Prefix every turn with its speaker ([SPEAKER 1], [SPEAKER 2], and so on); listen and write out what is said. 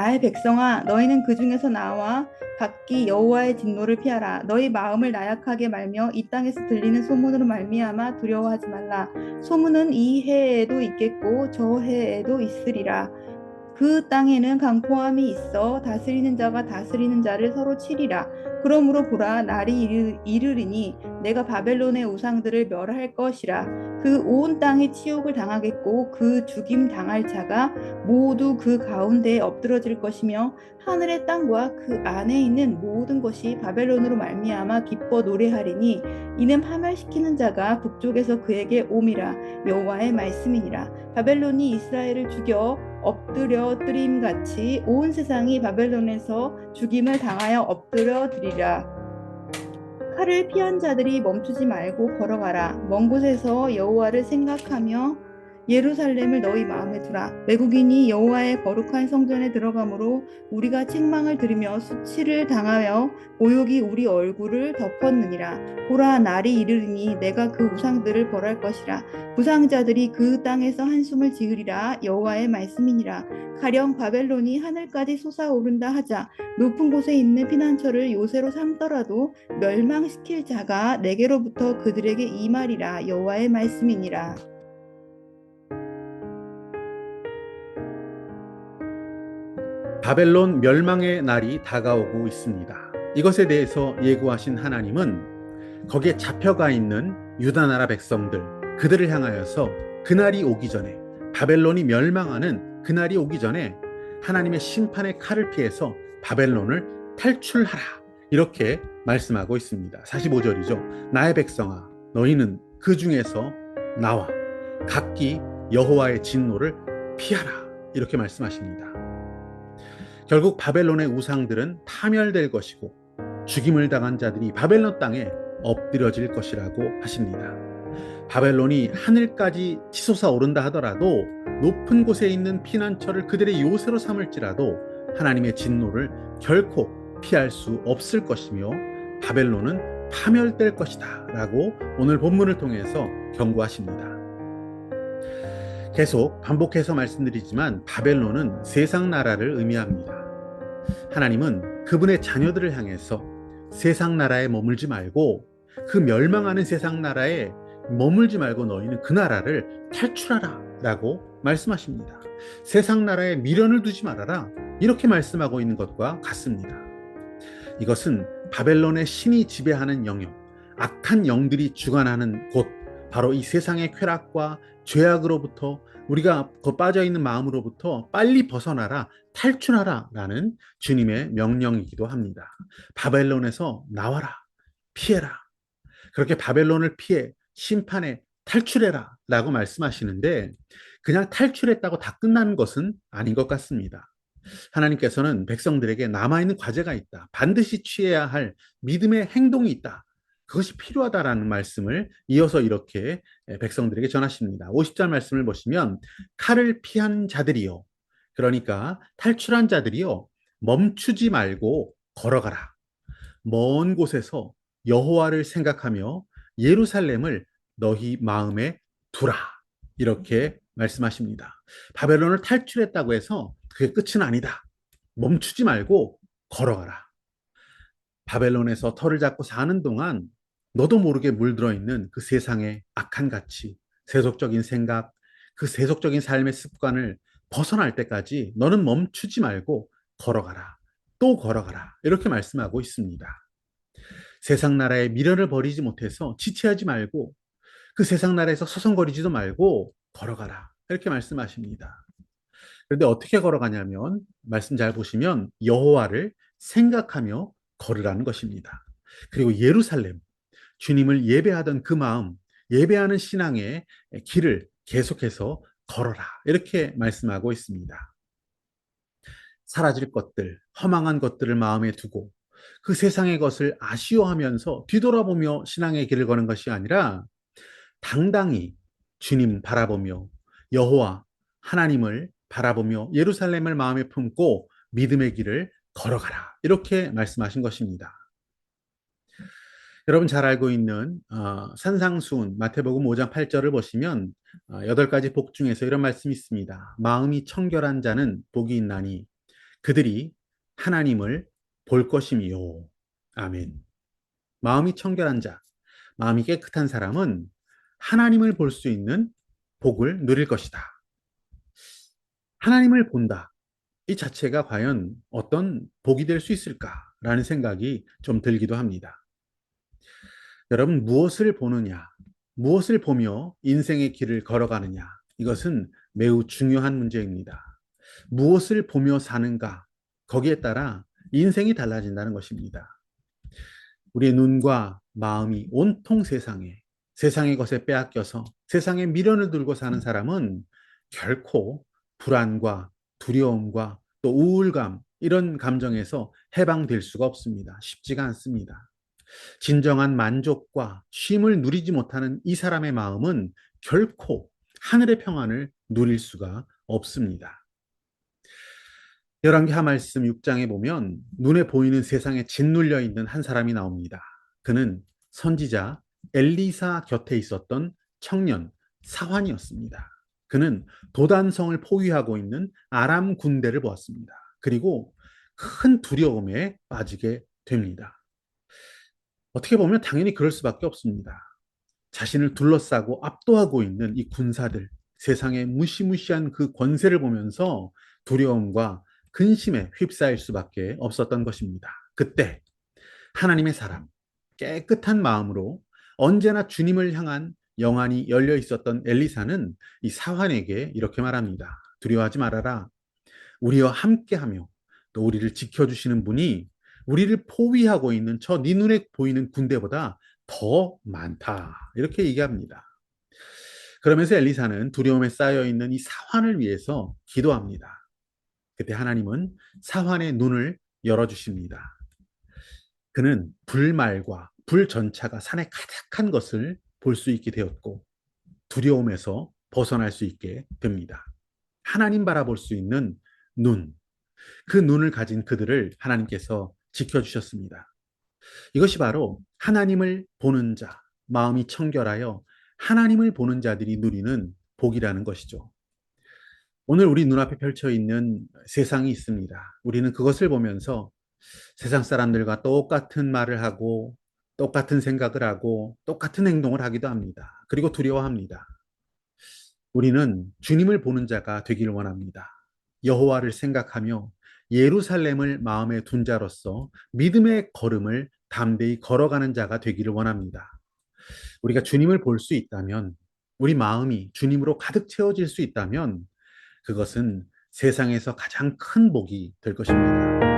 [SPEAKER 1] 나의 백성아, 너희는 그 중에서 나와 각기 여호와의 진노를 피하라. 너희 마음을 나약하게 말며 이 땅에서 들리는 소문으로 말미암아 두려워하지 말라. 소문은 이 해에도 있겠고 저 해에도 있으리라. 그 땅에는 강포함이 있어 다스리는 자가 다스리는 자를 서로 치리라. 그러므로 보라, 날이 이르리니 내가 바벨론의 우상들을 멸할 것이라. 그 온 땅이 치욕을 당하겠고 그 죽임 당할 자가 모두 그 가운데에 엎드러질 것이며 하늘의 땅과 그 안에 있는 모든 것이 바벨론으로 말미암아 기뻐 노래하리니 이는 파멸시키는 자가 북쪽에서 그에게 옴이라. 여호와의 말씀이니라. 바벨론이 이스라엘을 죽여 엎드려뜨림 같이 온 세상이 바벨론에서 죽임을 당하여 엎드려드리라. 칼을 피한 자들이 멈추지 말고 걸어가라. 먼 곳에서 여호와를 생각하며 예루살렘을 너희 마음에 두라. 외국인이 여호와의 거룩한 성전에 들어가므로 우리가 책망을 들으며 수치를 당하여 모욕이 우리 얼굴을 덮었느니라. 보라, 날이 이르리니 내가 그 우상들을 벌할 것이라. 부상자들이 그 땅에서 한숨을 지으리라. 여호와의 말씀이니라. 가령 바벨론이 하늘까지 솟아오른다 하자. 높은 곳에 있는 피난처를 요새로 삼더라도 멸망시킬 자가 내게로부터 그들에게 임하리라. 여호와의 말씀이니라.
[SPEAKER 2] 바벨론 멸망의 날이 다가오고 있습니다. 이것에 대해서 예고하신 하나님은 거기에 잡혀가 있는 유다 나라 백성들, 그들을 향하여서 그날이 오기 전에, 바벨론이 멸망하는 그날이 오기 전에 하나님의 심판의 칼을 피해서 바벨론을 탈출하라, 이렇게 말씀하고 있습니다. 45절이죠. 나의 백성아, 너희는 그 중에서 나와 각기 여호와의 진노를 피하라, 이렇게 말씀하십니다. 결국 바벨론의 우상들은 파멸될 것이고 죽임을 당한 자들이 바벨론 땅에 엎드려질 것이라고 하십니다. 바벨론이 하늘까지 치솟아 오른다 하더라도 높은 곳에 있는 피난처를 그들의 요새로 삼을지라도 하나님의 진노를 결코 피할 수 없을 것이며 바벨론은 파멸될 것이다 라고 오늘 본문을 통해서 경고하십니다. 계속 반복해서 말씀드리지만 바벨론은 세상 나라를 의미합니다. 하나님은 그분의 자녀들을 향해서 세상 나라에 머물지 말고, 그 멸망하는 세상 나라에 머물지 말고 너희는 그 나라를 탈출하라 라고 말씀하십니다. 세상 나라에 미련을 두지 말아라, 이렇게 말씀하고 있는 것과 같습니다. 이것은 바벨론의 신이 지배하는 영역, 악한 영들이 주관하는 곳, 바로 이 세상의 쾌락과 죄악으로부터, 우리가 빠져있는 마음으로부터 빨리 벗어나라, 탈출하라 라는 주님의 명령이기도 합니다. 바벨론에서 나와라, 피해라. 그렇게 바벨론을 피해 심판에 탈출해라 라고 말씀하시는데, 그냥 탈출했다고 다 끝나는 것은 아닌 것 같습니다. 하나님께서는 백성들에게 남아있는 과제가 있다, 반드시 취해야 할 믿음의 행동이 있다, 그것이 필요하다라는 말씀을 이어서 이렇게 백성들에게 전하십니다. 50절 말씀을 보시면 칼을 피한 자들이요, 그러니까 탈출한 자들이요, 멈추지 말고 걸어가라. 먼 곳에서 여호와를 생각하며 예루살렘을 너희 마음에 두라, 이렇게 말씀하십니다. 바벨론을 탈출했다고 해서 그게 끝은 아니다. 멈추지 말고 걸어가라. 바벨론에서 털을 잡고 사는 동안 너도 모르게 물들어 있는 그 세상의 악한 가치, 세속적인 생각, 그 세속적인 삶의 습관을 벗어날 때까지 너는 멈추지 말고 걸어가라. 또 걸어가라. 이렇게 말씀하고 있습니다. 세상 나라에 미련을 버리지 못해서 지체하지 말고, 그 세상 나라에서 서성거리지도 말고 걸어가라, 이렇게 말씀하십니다. 그런데 어떻게 걸어가냐면, 말씀 잘 보시면 여호와를 생각하며 걸으라는 것입니다. 그리고 예루살렘, 주님을 예배하던 그 마음, 예배하는 신앙의 길을 계속해서 걸어라, 이렇게 말씀하고 있습니다. 사라질 것들, 허망한 것들을 마음에 두고 그 세상의 것을 아쉬워하면서 뒤돌아보며 신앙의 길을 거는 것이 아니라 당당히 주님 바라보며 여호와 하나님을 바라보며 예루살렘을 마음에 품고 믿음의 길을 걸어가라, 이렇게 말씀하신 것입니다. 여러분 잘 알고 있는 산상수훈 마태복음 5장 8절을 보시면 8가지 복 중에서 이런 말씀이 있습니다. 마음이 청결한 자는 복이 있나니 그들이 하나님을 볼 것임이요. 아멘. 마음이 청결한 자, 마음이 깨끗한 사람은 하나님을 볼 수 있는 복을 누릴 것이다. 하나님을 본다. 이 자체가 과연 어떤 복이 될 수 있을까라는 생각이 좀 들기도 합니다. 여러분, 무엇을 보느냐, 무엇을 보며 인생의 길을 걸어가느냐, 이것은 매우 중요한 문제입니다. 무엇을 보며 사는가, 거기에 따라 인생이 달라진다는 것입니다. 우리의 눈과 마음이 온통 세상의 것에 빼앗겨서 세상의 미련을 들고 사는 사람은 결코 불안과 두려움과 또 우울감, 이런 감정에서 해방될 수가 없습니다. 쉽지가 않습니다. 진정한 만족과 쉼을 누리지 못하는 이 사람의 마음은 결코 하늘의 평안을 누릴 수가 없습니다. 열왕기 하말씀 6장에 보면 눈에 보이는 세상에 짓눌려 있는 한 사람이 나옵니다. 그는 선지자 엘리사 곁에 있었던 청년 사환이었습니다. 그는 도단성을 포위하고 있는 아람 군대를 보았습니다. 그리고 큰 두려움에 빠지게 됩니다. 어떻게 보면 당연히 그럴 수밖에 없습니다. 자신을 둘러싸고 압도하고 있는 이 군사들, 세상의 무시무시한 그 권세를 보면서 두려움과 근심에 휩싸일 수밖에 없었던 것입니다. 그때 하나님의 사람, 깨끗한 마음으로 언제나 주님을 향한 영안이 열려 있었던 엘리사는 이 사환에게 이렇게 말합니다. 두려워하지 말아라. 우리와 함께하며 또 우리를 지켜주시는 분이 우리를 포위하고 있는 저 네 눈에 보이는 군대보다 더 많다. 이렇게 얘기합니다. 그러면서 엘리사는 두려움에 쌓여 있는 이 사환을 위해서 기도합니다. 그때 하나님은 사환의 눈을 열어주십니다. 그는 불말과 불전차가 산에 가득한 것을 볼 수 있게 되었고 두려움에서 벗어날 수 있게 됩니다. 하나님 바라볼 수 있는 눈, 그 눈을 가진 그들을 하나님께서 지켜주셨습니다. 이것이 바로 하나님을 보는 자, 마음이 청결하여 하나님을 보는 자들이 누리는 복이라는 것이죠. 오늘 우리 눈앞에 펼쳐 있는 세상이 있습니다. 우리는 그것을 보면서 세상 사람들과 똑같은 말을 하고 똑같은 생각을 하고 똑같은 행동을 하기도 합니다. 그리고 두려워합니다. 우리는 주님을 보는 자가 되기를 원합니다. 여호와를 생각하며 예루살렘을 마음에 둔 자로서 믿음의 걸음을 담대히 걸어가는 자가 되기를 원합니다. 우리가 주님을 볼 수 있다면, 우리 마음이 주님으로 가득 채워질 수 있다면 그것은 세상에서 가장 큰 복이 될 것입니다.